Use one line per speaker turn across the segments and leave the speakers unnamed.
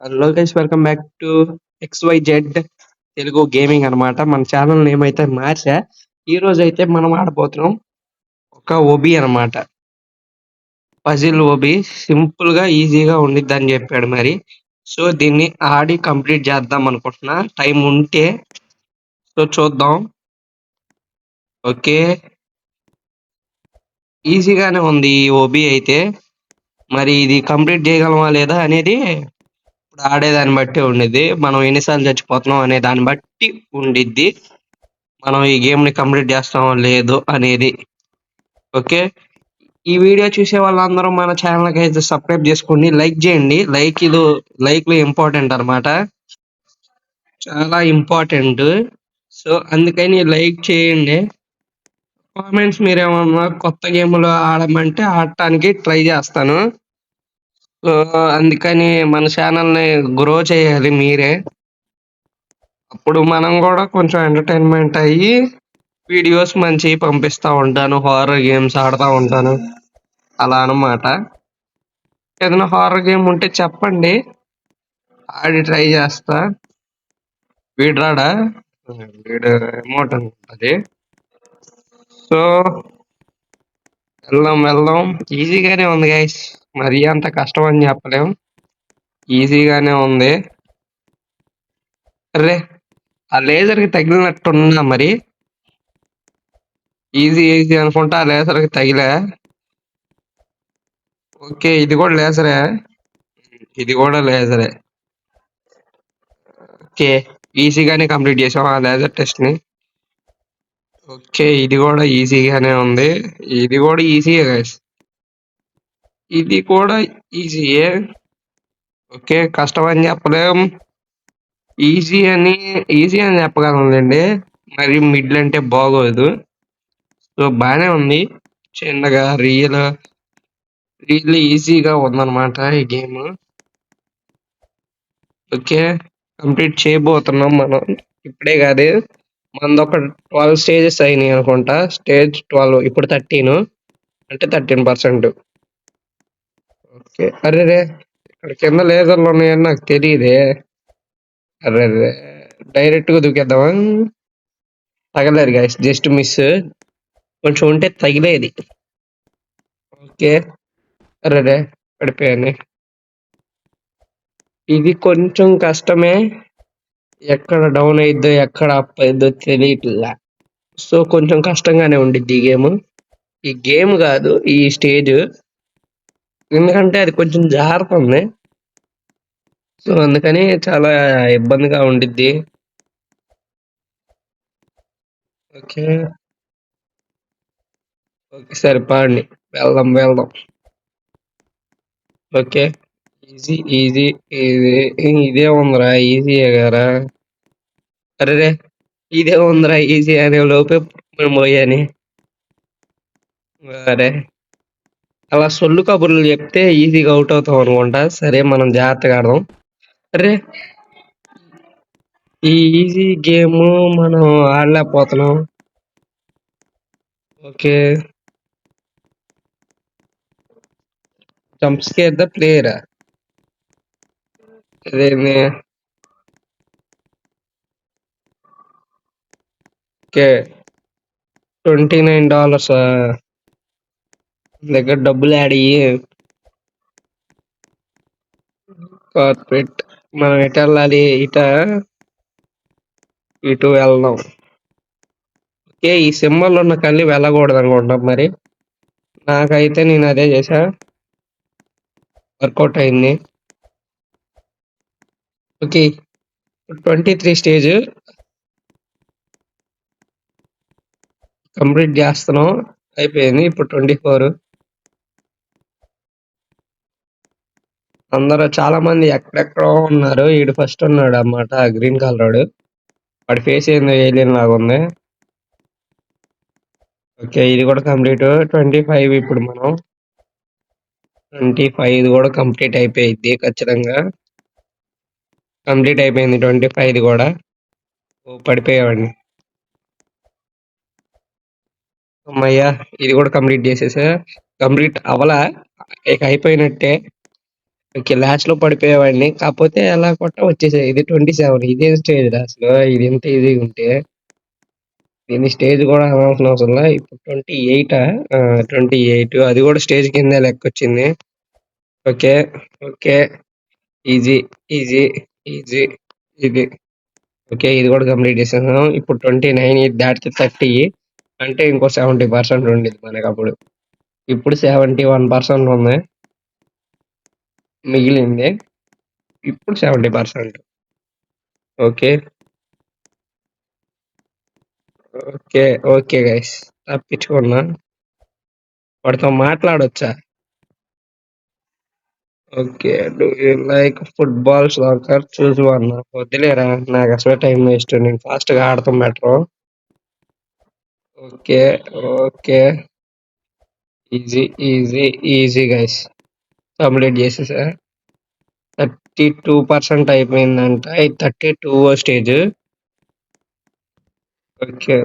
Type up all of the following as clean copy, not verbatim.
Hello guys, welcome back to XYZ Telugu gaming అన్నమాట. మన channel name అయితే మార్చా. ఈ రోజు అయితే మనం ఆడబోతున్నాం ఒక ఓబీ అన్నమాట. పజిల్ ఓబీ సింపుల్ గా ఈజీగా ఉండిద్ది అని చెప్పాడు మరి. సో దీన్ని ఆడి కంప్లీట్ చేద్దాం అనుకుంటున్నా, టైం ఉంటే. సో చూద్దాం. ఓకే, ఈజీగానే ఉంది ఈ ఓబీ అయితే. మరి ఇది కంప్లీట్ చేయగలమా లేదా అనేది ఇప్పుడు ఆడేదాన్ని బట్టి ఉండిద్ది. మనం ఎన్నిసార్లు చచ్చిపోతున్నాం అనే దాన్ని బట్టి ఉండిద్ది మనం ఈ గేమ్ ని కంప్లీట్ చేస్తామో లేదో అనేది. ఓకే, ఈ వీడియో చూసే వాళ్ళందరూ మన ఛానల్ కి అయితే సబ్స్క్రైబ్ చేసుకోండి, లైక్ చేయండి. లైక్లు ఇంపార్టెంట్ అన్నమాట, చాలా ఇంపార్టెంట్. సో అందుకని లైక్ చేయండి. కామెంట్స్ మీరేమన్నా కొత్త గేమ్లు ఆడమంటే ఆడటానికి ట్రై చేస్తాను. సో అందుకని మన ఛానల్ ని గ్రో చేయాలి మీరే. అప్పుడు మనం కూడా కొంచెం ఎంటర్టైన్మెంట్ అయ్యి వీడియోస్ మంచి పంపిస్తా ఉంటాను, హారర్ గేమ్స్ ఆడుతూ ఉంటాను అలా అన్నమాట. ఏదైనా హారర్ గేమ్ ఉంటే చెప్పండి, ఆడి ట్రై చేస్తా. వీడు రాడా? వీడు ఎమోట్ అనుకుంటుంది. సో వెళ్దాం. ఈజీగానే ఉంది గైస్, మరీ అంత కష్టం అని చెప్పలేం, ఈజీగానే ఉంది. అరే, ఆ లేజర్కి తగిలినట్టున్నా మరి. ఈజీ అనుకుంటా, ఆ లేజర్కి తగిలే. ఓకే, ఇది కూడా లేజరే. ఓకే, ఈజీగానే కంప్లీట్ చేసాం ఆ లేజర్ టెస్ట్ ని. ఓకే, ఇది కూడా ఈజీగానే ఉంది. ఇది కూడా ఈజీయే గైస్, ఇది కూడా ఈజీయే. ఓకే, కష్టం అని చెప్పలేం, ఈజీ అని చెప్పగలండి. మరి మిడ్ల్ అంటే బాగోదు. సో బాగానే ఉంది, చిన్నగా రియల్ ఈజీగా ఉందన్నమాట ఈ గేమ్. ఓకే, కంప్లీట్ చేయబోతున్నాం మనం. ఇప్పుడే కాదు, మనది ఒక 12 స్టేజెస్ అయినాయి అనుకుంటా. స్టేజ్ 12, ఇప్పుడు 13 అంటే 13%. ఓకే, అరే ఇక్కడ కింద లేజర్లు ఉన్నాయని నాకు తెలియదే. అరే, డైరెక్ట్ గా దూకేద్దామా? తగలేదు గైస్, జస్ట్ మిస్. కొంచెం ఉంటే తగిలేది. ఓకే, అరే పడిపోయాను. ఇది కొంచెం కష్టమే, ఎక్కడ డౌన్ అయిద్దో ఎక్కడ అప్ అయిద్దో తెలియట్లా. సో కొంచెం కష్టంగానే ఉండిద్ది ఈ గేమ్ కాదు, ఈ స్టేజ్. ఎందుకంటే అది కొంచెం జారుతుంది. సో అందుకని చాలా ఇబ్బందిగా ఉండిద్ది. ఓకే సరే పాండి, వెళ్దాం. Okay, easy. ఇదే ఉందిరా ఈజీ గారా. అరే, ఇదే ఉందిరా ఈజీ అనే లోపే పోయాని. అరే, అలా సొల్లు కబుర్లు చెప్తే ఈజీగా అవుట్ అవుతాం అనుకుంటా. సరే, మనం జాగ్రత్తగా ఆడదాం. అరే, ఈ ఈజీ గేమ్ మనం ఆడలేకపోతున్నాం. Okay, jump scare the player. అదేంది? ఓకే, $29 దగ్గర డబ్బులు యాడ్ అయ్యి. కార్పొరేట్, మనం ఎటు వెళ్ళాలి? ఇటు వెళ్దాం. ఓకే, ఈ సింబల్ ఉన్న కళ్ళి వెళ్ళకూడదు అనుకుంటాం మరి. నాకైతే నేను అదే చేసా, వర్కౌట్ అయింది. ఓకే, 23 స్టేజ్ కంప్లీట్ చేస్తున్నాం, అయిపోయింది. ఇప్పుడు 24. అందరూ చాలా మంది ఎక్కడెక్కడో ఉన్నారు. ఈడు ఫస్ట్ ఉన్నాడు అన్నమాట, గ్రీన్ కలర్ వాడి ఫేస్ ఏందో ఏలియన్ లాగా ఉంది. ఓకే, ఇది కూడా కంప్లీట్. 25 ఇప్పుడు మనం 25 కూడా కంప్లీట్ అయిపోయింది ఖచ్చితంగా. కంప్లీట్ అయిపోయింది 25 కూడా. ఓ పడిపోయావండి. అమ్మయ్యా, ఇది కూడా కంప్లీట్ చేసేసా. కంప్లీట్ అవలా, ఇక అయిపోయినట్టే. ఓకే. లాస్ట్‌లో పడిపోయేవాడిని. కాపోతే అలా కొట్టా వచ్చేసాయి. ఇది 27 ఇదేం స్టేజ్‌రా అసలు. ఇది ఇంత ఈజీగుంటే. దీన్ని స్టేజ్ గూడా అనాల్సిన అవసరంలా. ఇప్పుడు 28 28 అది గూడా స్టేజ్ కిందే లెక్కొచ్చింది. Okay. Okay. Easy, easy, easy, ఇది. ఓకే. ఇది గూడా కంప్లీట్ చేసేసాం. ఇప్పుడు 29 ఇది దాటితే 30 అంటే ఇంకో 70% ఉండిద్ది మనకప్పుడు. ఇప్పుడు 71% ఉంది. మిగిలింది. ఇప్పుడు 70%. ఓకే. ఓకే. Okay guys. తప్పించుకున్నా. వాడితో మాట్లాడొచ్చా? Okay. Do you like football, soccer? Choose one. వద్దులేరా నాకసలే టైం వేస్ట్. నేను ఫాస్ట్‌గా ఆడటం better. Okay. Okay. Easy, easy, easy guys. Complete చేసేసా. 32% అయిపోయిందంట. ఇది 32 స్టేజ్. ఓకే.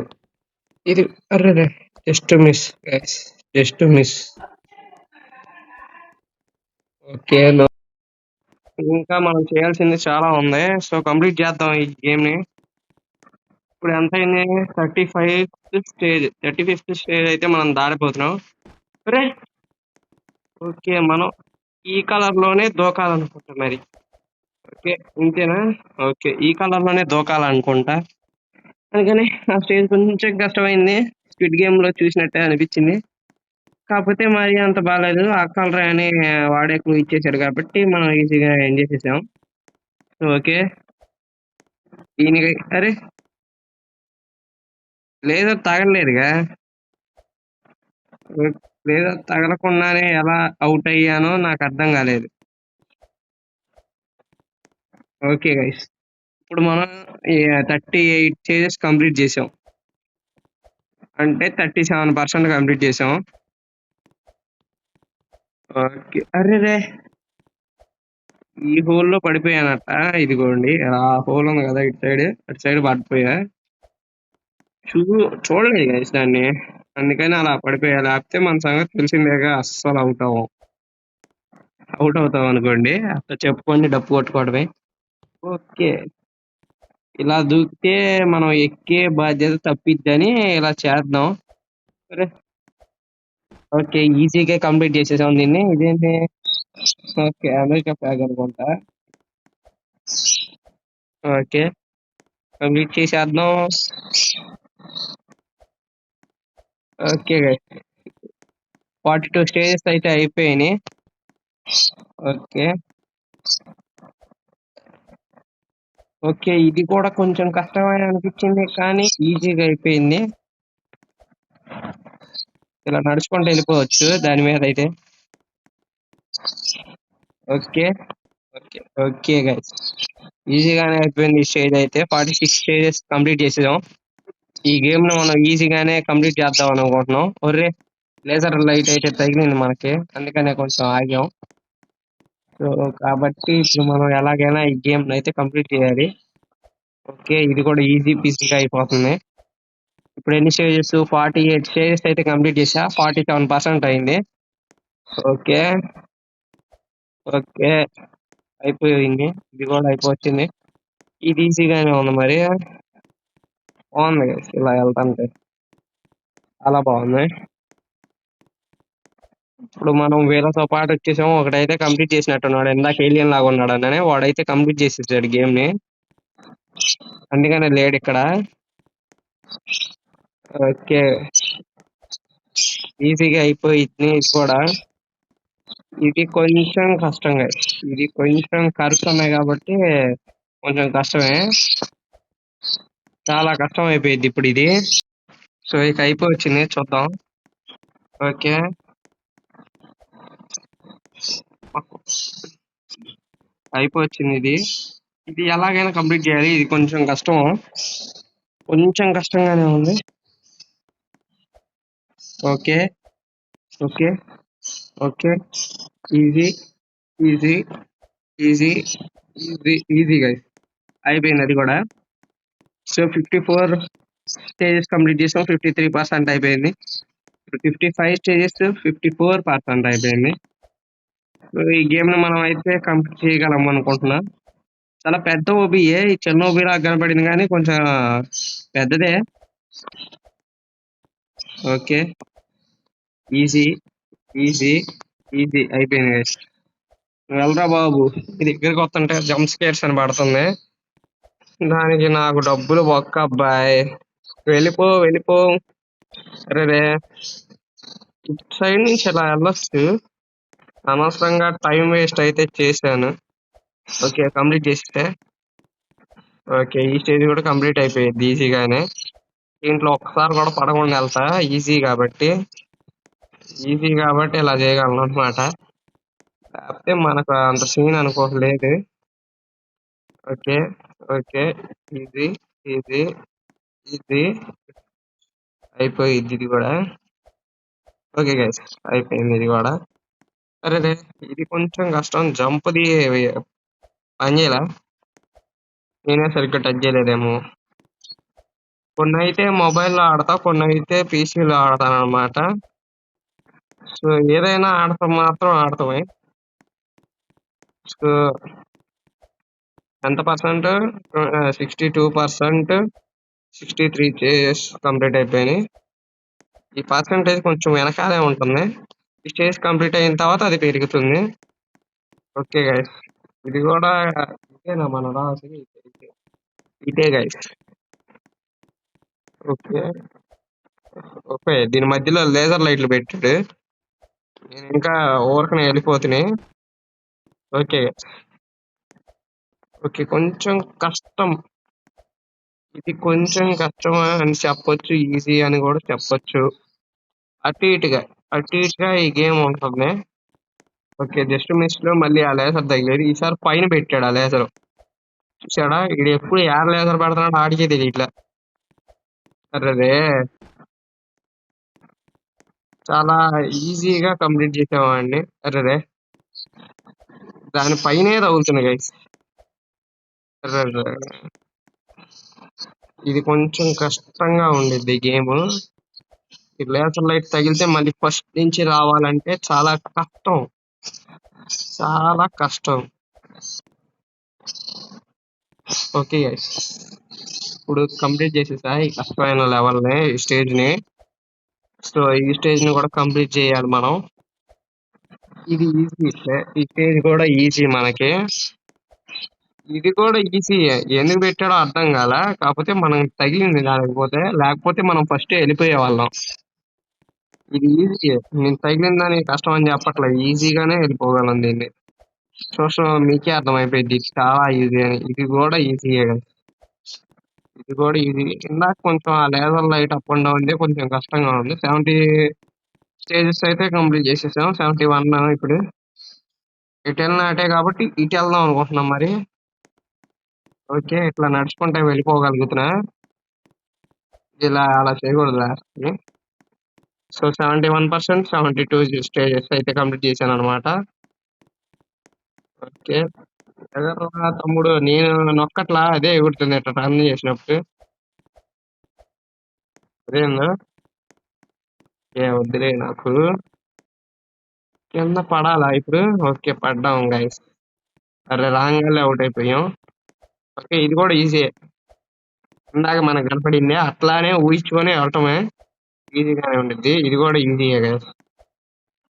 ఇది అర్రెరే! Just miss guys. Just miss. Okay. ఇంకా మనం చేయాల్సింది చాలా ఉంది. సో, కంప్లీట్ చేద్దాం ఈ గేమ్‌ని. ఇప్పుడు ఎంతయింది? 35థ్ స్టేజ్. 35థ్ స్టేజ్ అయితే మనం దాటిపోతున్నాం. ఒరేయ్! ఓకే. మనం ఈ కలర్‌లోనే దూకాలనుకుంటా మరి. ఓకే. ఇంతేనా? ఓకే. ఈ కలర్‌లోనే దూకాలనుకుంటా. అందుకని ఆ స్టేజ్ కొంచెం కష్టమైంది. స్క్విడ్ గేమ్‌లో చూసినట్టే అనిపిచ్చింది. కాకపోతే మరి అంత బాలేదు. ఆ కలరే అని వాడే క్లూ ఇచ్చేసాడు కాబట్టి మనం ఈజీగా ఎండ్ చేసేసాం. ఓకే. దీనికి అరే! లేజర్ తగలలేదుగా. లేజర్ తగలకుండానే ఎలా ఔట్ అయ్యానో నాకర్థం కాలేదు. Okay guys. ఇప్పుడు మనం 38 స్టేజెస్ కంప్లీట్ చేసాం. అంటే 37% కంప్లీట్ చేసాం. ఓకే. అరెరే! ఈ హోల్‌లో పడిపోయానట. ఇదిగోండి. ఆ హోల్ ఉంది కదా! ఇటు సైడ్. అటు సైడ్ పడిపోయా. చూ చూడలేదు గైస్ దాన్ని. అందుకని అలా పడిపోయా. లేకపోతే మన సంగతి తెలిసిందేగా అస్సలు ఔట్ అవ్వం. ఔట్ అవుతాం అనుకోండి. అట్లా చెప్పుకొని డప్పు కొట్టుకోవడమే. ఓకే. ఇలా దూకితే మనం ఎక్కే బాధ్యత తప్పిద్దని ఇలా చేద్దాం. సరే. ఓకే. ఈజీగా కంప్లీట్ చేసేసాం దీన్ని. ఇదేంటి? ఓకే. అమెరికా ఫ్లాగ్ అనుకుంటా. ఓకే. కంప్లీట్ చేసేద్దాం. Okay guys. 42 స్టేజెస్ అయితే అయిపోయినాయి. ఓకే. ఓకే. ఇది కూడా కొంచెం కష్టమే అనిపించింది కానీ ఈజీగా అయిపోయింది. ఇలా నడుచుకుంటూ వెళ్ళిపోవచ్చు దాని మీద అయితే. ఓకే. ఓకే. Okay guys. ఈజీగానే అయిపోయింది ఈ స్టేజ్ అయితే. 46 స్టేజెస్ కంప్లీట్ చేసేసాం. ఈ గేమ్ ను మనం ఈజీగానే కంప్లీట్ చేద్దాం అనుకుంటున్నాం. ఒర్రే! లేజర్ లైట్ అయితే తగిలింది మనకి. అందుకనే కొంచెం ఆగాం. సో కాబట్టి ఇప్పుడు మనం ఎలాగైనా ఈ గేమ్ అయితే కంప్లీట్ చేయాలి. ఓకే. ఇది కూడా ఈజీ పీసీగా అయిపోతుంది. ఇప్పుడు ఎన్ని స్టేజెస్? 48 స్టేజెస్ అయితే కంప్లీట్ చేసా. 47% అయింది. ఓకే. ఓకే. అయిపోయింది. ఇది కూడా అయిపోవచ్చింది. ఇది ఈజీగానే ఉంది మరి. బాగుంది guys ఇలా వెళ్తాంటే. చాలా బాగుంది. ఇప్పుడు మనం వీళ్ళతో పాటు వచ్చేసాం. ఒకడైతే కంప్లీట్ చేసినట్టున్నాడు. ఇందాక ఏలియన్ లాగా ఉన్నాడు అన్ననే వాడైతే కంప్లీట్ చేసేసాడు గేమ్ ని. అందుకనే లేడు ఇక్కడ. ఓకే. ఈజీగా అయిపోయింది ఇది కూడా. ఇది కొంచెం కష్టంగా. ఇది కొంచెం కర్వ్స్ ఉన్నాయి కాబట్టి కొంచెం కష్టమే. చాలా కష్టం అయిపోయింది ఇప్పుడు ఇది. సో ఇక అయిపోవచ్చింది చూద్దాం. ఓకే. అయిపోవచ్చింది ఇది. ఇది ఎలాగైనా కంప్లీట్ చేయాలి. ఇది కొంచెం కష్టం. కొంచెం కష్టంగానే ఉంది. Okay. Okay. Okay. Easy, easy, easy, easy, easy guys. అయిపోయింది అది కూడా. సో 54 స్టేజెస్ కంప్లీట్ చేసాం. 53% అయిపోయింది. ఇప్పుడు 55 స్టేజెస్ 54% అయిపోయింది. ఈ గేమ్ ని మనం అయితే కంప్లీట్ చేయగలం అనుకుంటున్నా. చాలా పెద్ద ఓబియే, ఈ చిన్న ఓబి లాగా కనపడింది కానీ కొంచెం పెద్దదే. ఓకే, ఈజీ ఈజీ ఈజీ అయిపోయింది గైస్. వెళ్ళరా బాబు, మీ దగ్గరికి వస్తుంటే జంప్ స్కేర్స్ అని పడుతుంది. దానికి నాకు డబ్బులు బొక్క అబ్బాయి. వెళ్ళిపో వెళ్ళిపో. అరే ఇటు సైడ్ నుంచి ఇలా వెళ్ళొచ్చు. అనవసరంగా టైం వేస్ట్ అయితే చేశాను. ఓకే, కంప్లీట్ చేస్తే ఓకే, ఈ స్టేజ్ కూడా కంప్లీట్ అయిపోయింది ఈజీగానే. దీంట్లో ఒక్కసారి కూడా పడకుండా వెళ్తా, ఈజీ కాబట్టి ఇలా చేయగలను అనమాట. కాకపోతే మనకు అంత సీన్ అనుకోలేదు. Okay okay, easy easy easy అయిపోయింది ఇది కూడా. ఓకే గైస్, అయిపోయింది ఇది కూడా. అరే ఇది కొంచెం కష్టం, జంప్ది పని చేయలే, నేనే సరిగ్గా టచ్ చేయలేదేమో. కొన్ని అయితే మొబైల్లో ఆడతా, కొన్ని అయితే పీసీలో ఆడతాను అనమాట. సో ఏదైనా ఆడతాం మాత్రం ఆడతామే. సో ఎంత పర్సెంట్? 62%, 63 కంప్లీట్ అయిపోయినాయి. ఈ పర్సెంటేజ్ కొంచెం వెనకాలే ఉంటుంది. ఈ స్టేజ్ కంప్లీట్ అయిన తర్వాత అది పెరుగుతుంది. ఓకే గైస్, ఇది కూడా ఇదేనా మన రాసి? ఇదే గైస్. ఓకే ఓకే, దీని మధ్యలో లేజర్ లైట్లు పెట్టాడు, నేను ఇంకా ఊరకనే వెళ్ళిపోతున్నాయి. ఓకే ఓకే, కొంచెం కష్టం, ఇది కొంచెం కష్టం అని చెప్పొచ్చు, ఈజీ అని కూడా చెప్పొచ్చు. అటు ఇటుగా ఈ గేమ్ ఉంటుంది. ఓకే, జస్ట్ మిస్ లో మళ్ళీ ఆ లేజర్ తగిలేదు. ఈసారి పైన పెట్టాడు ఆ లేజర్, చూసాడా? ఇది ఎప్పుడు ఏడ లేజర్ పెడతాడు ఆడికే తెలియట్లే. అరే చాలా ఈజీగా కంప్లీట్ చేసామండి. అరే దాని పైనే తగులుతుంది గైస్. అర్రే, ఇది కొంచెం కష్టంగా ఉండిద్ది గేమ్. ఈ లేజర్ లైట్ తగిలితే మళ్ళీ ఫస్ట్ నుంచి రావాలంటే చాలా కష్టం, చాలా కష్టం. ఓకే గైస్, ఇప్పుడు కంప్లీట్ చేసేసా ఈ కష్టమైన లెవెల్ ని, ఈ స్టేజ్ ని. సో ఈ స్టేజ్ ని కూడా కంప్లీట్ చేయాలి మనం. ఇది ఈజీ, ఈ స్టేజ్ కూడా ఈజీ మనకి. ఇది కూడా ఈజీ, ఎందుకు పెట్టాడో అర్థం కాల. కాకపోతే మనం తగిలింది లేకపోతే మనం ఫస్ట్ వెళ్ళిపోయే వాళ్ళం. ఇది ఈజీ, నేను తగిలిన దానికి కష్టం అని చెప్పట్లే, ఈజీగానే వెళ్ళిపోగలను దీన్ని. సో మీకే అర్థమైపోయింది ఇది చాలా ఈజీ అని. ఇది కూడా ఈజీయే కదా, ఇది కూడా ఈజీ. ఇందాక కొంచెం ఆ laser light up and down కొంచెం కష్టంగా ఉంది. 70 స్టేజెస్ అయితే కంప్లీట్ చేసేసాం, 71 ఇప్పుడు. ఇటు వెళ్ళిన అటే కాబట్టి ఇటు వెళ్దాం అనుకుంటున్నాం మరి. ఓకే, ఇట్లా నడుచుకుంటే వెళ్ళిపోగలుగుతున్నా, ఇలా అలా చేయకూడదు. సో 71%, 72 స్టేజెస్ అయితే కంప్లీట్ చేశాను అనమాట. ఓకే, ఎగర్రా తమ్ముడు, నేను నొక్కట్లా, అదే ఎగురుతుంది ఇట్లా టర్న్ చేసినప్పుడు. అదేందా ఏ వద్దులే నాకు, కింద పడాలా ఇప్పుడు? ఓకే, పడ్డాం గైస్. అరే రాంగానే అవుట్ అయిపోయాం. ఓకే, ఇది కూడా ఈజీ, ఇందాక మనకు కనపడింది అట్లానే ఊహించుకొని అవటమే, ఈజీగానే ఉండిద్ది. ఇది కూడా ఈజీయే గైస్,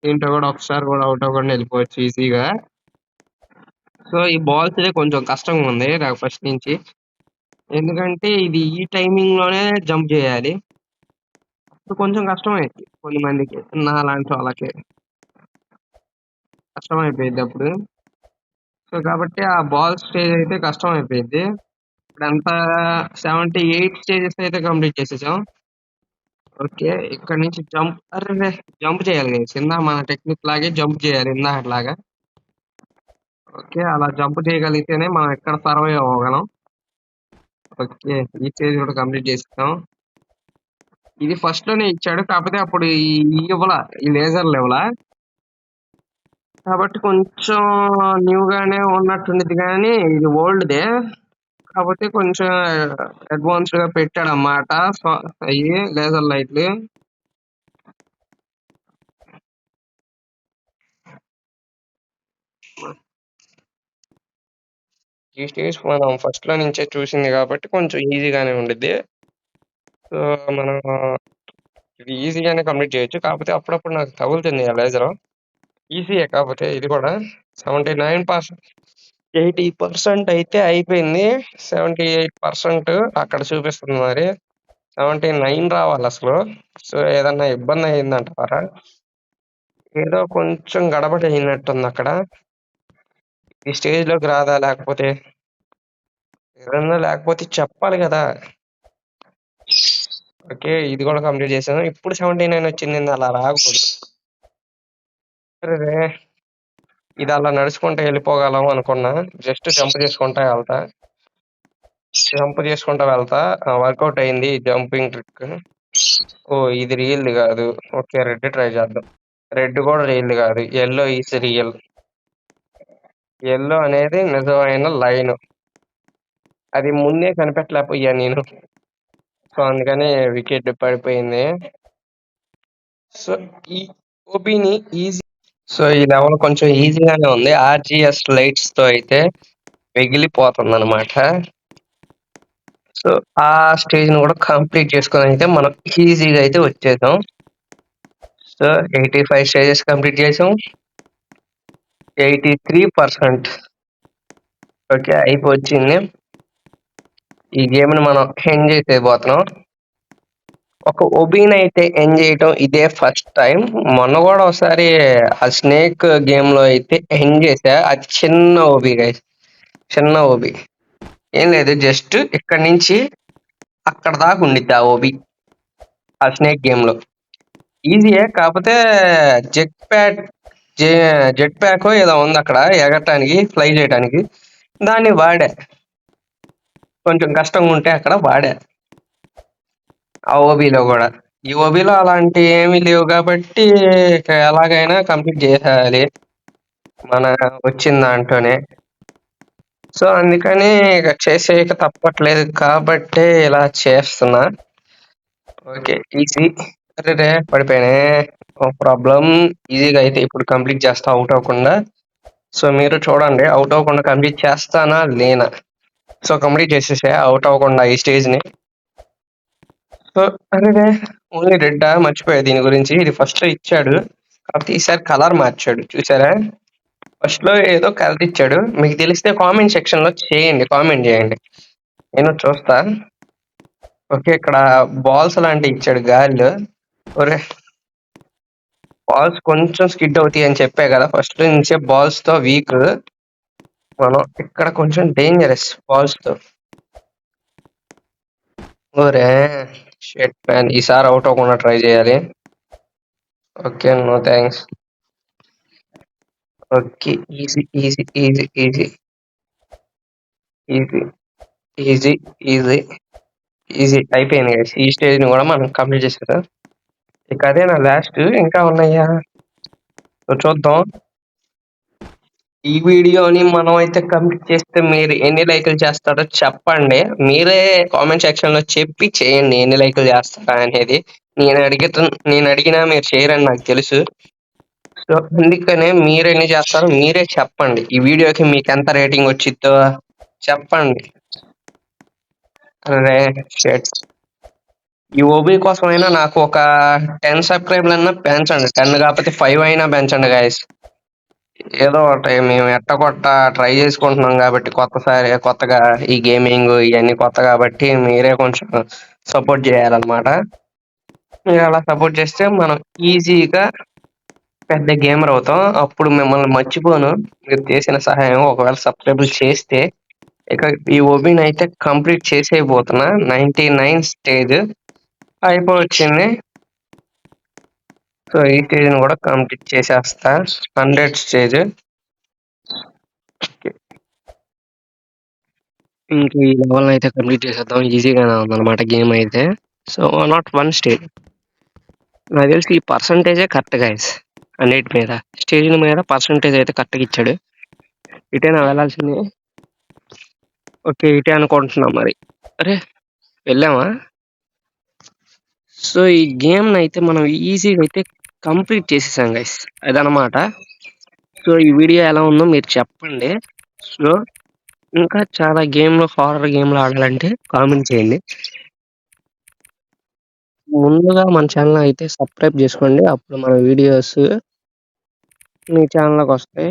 దీంట్లో కూడా ఒకసారి కూడా అవుట్ అవ్వకుండా వెళ్ళిపోవచ్చు ఈజీగా. సో ఈ బాల్స్ కొంచెం కష్టంగా ఉంది నాకు ఫస్ట్ నుంచి, ఎందుకంటే ఇది ఈ టైమింగ్ లోనే జంప్ చేయాలి. ఇప్పుడు కొంచెం కష్టమైంది కొన్ని మందికి, నా లాంటి వాళ్ళకి కష్టం అయిపోయింది అప్పుడు. సో కాబట్టి ఆ బాల్ స్టేజ్ అయితే కష్టం అయిపోయింది. ఇప్పుడు ఎంత 78 స్టేజెస్ అయితే కంప్లీట్ చేసేసాం. ఓకే, ఇక్కడ నుంచి జంప్, అరే జంప్ చేయాలి కదా, కింద మన టెక్నిక్ లాగే జంప్ చేయాలి ఇందాకలాగా. ఓకే, అలా జంప్ చేయగలిగితేనే మనం ఎక్కడ సర్వైవ్ అవ్వగలం. ఓకే, ఈ స్టేజ్ కూడా కంప్లీట్ చేస్తాం. ఇది ఫస్ట్ లోనే ఇచ్చాడు, కాకపోతే అప్పుడు ఈ ఇవ్వల, ఈ లేజర్ లెవెలా, కాబట్టి కొంచెం న్యూ గానే ఉన్నట్టుండిది కానీ ఇది ఓల్డ్దే, కాకపోతే కొంచెం అడ్వాన్స్డ్ గా పెట్టాడు అన్నమాట. అయ్యి లేజర్ లైట్లు. ఈ స్టేజ్ మనం ఫస్ట్‌లో నుంచే చూసింది కాబట్టి కొంచెం ఈజీగానే ఉండిద్ది. సో, మనం ఇది ఈజీగానే కంప్లీట్ చేయొచ్చు. కాకపోతే అప్పుడప్పుడు నాకు తగులుతుంది ఆ లేజరు. ఈజీయే కాకపోతే ఇది కూడా 79% 80% అయితే అయిపోయింది. 78% అక్కడ చూపిస్తుంది మరి. 79 రావాలసలు. సో, ఏదన్నా ఇబ్బందయిందంటారా? ఏదో కొంచెం గడబడ అయినట్టుందక్కడ. ఈ స్టేజ్‌లోకి రాదా? లేకపోతే ఏదన్నా లేకపోతే చెప్పాలి గదా! ఓకే. ఇది గూడా కంప్లీట్ చేశాను. ఇప్పుడు 79 వచ్చిందేంది అలా రాకూడదు. అరెరే! ఇది అలా నడుచుకుంటా ఎళ్ళిపోగలం అనుకున్నా. జస్ట్ జంప్ చేసుకుంటా ఎళ్తా. జంప్ చేసుకుంటా వెళ్తా. వర్కౌట్ అయింది జంపింగ్ ట్రిక్. ఓహ్! ఇది రియల్‌ది గాదు. ఓకే. రెడ్ ట్రై చేద్దాం. రెడ్ గూడా రియల్‌ది గాదు. Yellow is real. యెల్లో అనేది నిజమైన లైను. అది ముందే కనిపెట్టలేకపోయా నేను. సో, అందుకని వికెట్ పడిపోయింది. సో, ఈ ఓబీని ఈజీ సో, ఈ లెవెల్ కొంచెం ఈజీగానే ఉంది. ఆర్‌జీఎస్ లైట్స్‌తో అయితే మిగిలిపోతుందనమాట. సో, ఆ స్టేజ్‌ని గూడా కంప్లీట్ చేసుకొనైతే మనం ఈజీగా అయితే వచ్చేసాం. సో, 85 స్టేజెస్ కంప్లీట్ చేసాం. 83% ఓకే. అయిపోవచ్చింది. ఈ గేమ్‌ని మనం ఎంజాయ్ చేయబోతున్నాం. ఒక ఒబీనైతే ఎండ్ చేయటం ఇదే ఫస్ట్ టైం. మొన్న గూడా ఒకసారి ఆ స్నేక్ గేమ్‌లో అయితే ఎండ్ చేశా. అది చిన్న ఓబీ గైస్. చిన్న ఓబీ. ఏం లేదు జస్ట్ ఇక్కడి నుంచి అక్కడ దాకా ఉండిద్ది ఆ ఓబీ. ఆ స్నేక్ గేమ్‌లో. ఈజీయే కాకపోతే jet pad J jet phaco ఏదో ఉందక్కడ ఎగరటానికి, ఫ్లై చేయటానికి. దాన్ని వాడా. కొంచెం కష్టంగా ఉంటే అక్కడ వాడా. ఆ ఓబీలో గూడా. ఈ ఓబీలో అలాంటివి ఏమీ లేవు కాబట్టి ఇక ఎలాగైనా కంప్లీట్ చేసేయాలి. మన వచ్చిన దాంట్లోనే. సో, అందుకని ఇక చేసేయక తప్పట్లేదు కాబట్టే ఇలా చేస్తున్నా. ఓకే. ఈజీ. అరెరే! పడిపోయానే. No problem. ఈజీగా అయితే ఇప్పుడు కంప్లీట్ చేస్తా ఔట్ అవ్వకుండా. సో, మీరు చూడండి ఔట్ అవ్వకుండా కంప్లీట్ చేస్తానా? లేనా? సో, కంప్లీట్ చేసేసా ఔట్ అవ్వకుండా ఈ స్టేజ్‌ని. సో, అరెరే! ఓన్లీ రెడ్డా? మర్చిపోయా దీని గురించి. ఇది ఫస్ట్‌లో ఇచ్చాడు. కాకపోతే ఈసారి కలర్ మార్చాడు చూసారా? ఫస్ట్‌లో ఏదో కలర్ ఇచ్చాడు. మీకు తెలిస్తే కామెంట్ సెక్షన్‌లో కామెంట్ చేయండి. నేను చూస్తా. ఓకే. ఇక్కడ బాల్స్ లాంటివి ఇచ్చాడు గాలిలో. ఒరేయ్! బాల్స్ కొంచెం స్కిడ్ అవుతాయి అని చెప్పా కదా! ఫస్ట్ నుంచే బాల్స్‌తో వీక్. మనం ఇక్కడ కొంచెం డేంజరస్ బాల్స్‌తో. ఒరేయ్! Shit man! ఈసారి ఔట్ అవ్వకుండా ట్రై చేయాలి. Okay. No thanks. Okay. Easy, easy, easy, easy, easy, easy, easy, easy అయిపోయింది గైస్. ఈ స్టేజ్‌ని కూడా మనం కంప్లీట్ చేసేసాం. ఇక అదేనా లాస్ట్ ఇంకా ఉన్నాయా? సో చూద్దాం. ఈ వీడియోని మనం అయితే కంప్లీట్ చేస్తే మీరు ఎన్ని లైకులు చేస్తారో చెప్పండి. మీరే కామెంట్ సెక్షన్‌లో చెప్పి చేయండి ఎన్ని లైకులు చేస్తారా అనేది. నేను అడిగినా మీరు చేయరని నాకు తెలుసు. సో, అందుకనే మీరెన్ని చేస్తారో మీరే చెప్పండి. ఈ వీడియోకి మీకెంత రేటింగ్ వచ్చిద్దో చెప్పండి. అరె! షిట్. ఈ ఓబీ కోసమైనా నాకు ఒక 10 సబ్‌స్క్రైబర్‌లన్నా పెంచండి. 10 కాకపోతే 5 అయినా పెంచండి గైస్. ఏదో ఒకటి మేము ఎట్టకొట్ట ట్రై చేసుకుంటున్నాం కాబట్టి కొత్తగా ఈ గేమింగ్ ఇయన్నీ కొత్త కాబట్టి మీరే కొంచెం సపోర్ట్ చేయాలన్నమాట. మీరు అలా సపోర్ట్ చేస్తే మనం ఈజీగా పెద్ద గేమర్ అవుతాం. అప్పుడు మిమ్మల్ని మర్చిపోను. మీరు చేసిన సహాయం ఒకవేళ సబ్‌స్క్రైబులు చేస్తే ఇక ఈ ఓబీనైతే కంప్లీట్ చేసేయబోతున్నా. 99 స్టేజ్ అయిపోవచ్చింది. సో, ఈ స్టేజ్‌ని కూడా కంప్లీట్ చేసేస్తా. 100 స్టేజ్. ఇంక ఈ లెవెల్‌ని అయితే కంప్లీట్ చేసేద్దాం. ఈజీగానే ఉందన్నమాట గేమ్ అయితే. So, not 1 stage. నాకు తెలిసి ఈ పర్సెంటేజే కరెక్ట్ గైస్. అన్నిటి మీద. స్టేజ్‌ల మీద పర్సెంటేజ్ అయితే కరెక్ట్‌గా ఇచ్చాడు. ఇటేనా వెళ్ళాల్సింది? ఓకే. ఇటే అనుకుంటున్నా మరి. అరే! వెళ్ళామా? సో, ఈ గేమ్‌నయితే మనం ఈజీగా అయితే కంప్లీట్ చేసేసాం గైస్. అదనమాట. సో, ఈ వీడియో ఎలా ఉందో మీరు చెప్పండి. సో ఇంకా చాలా గేమ్‌లు హారర్ గేమ్‌లు ఆడాలంటే కామెంట్ చేయండి. ముందుగా మన ఛానెల్ అయితే సబ్స్క్రైబ్ జేసుకోండి. అప్పుడు మన వీడియోస్ మీ ఛానల్‌లోకొస్తాయి.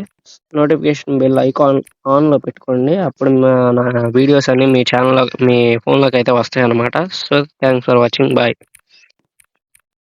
నోటిఫికేషన్ బెల్ ఐకాన్ ఆన్‌లో పెట్టుకోండి. అప్పుడు నా వీడియోస్ అన్నీ మీ ఛానల్‌లో మీ ఫోన్‌లోకైతే వస్తాయన్నమాట. So, thanks for watching. Bye.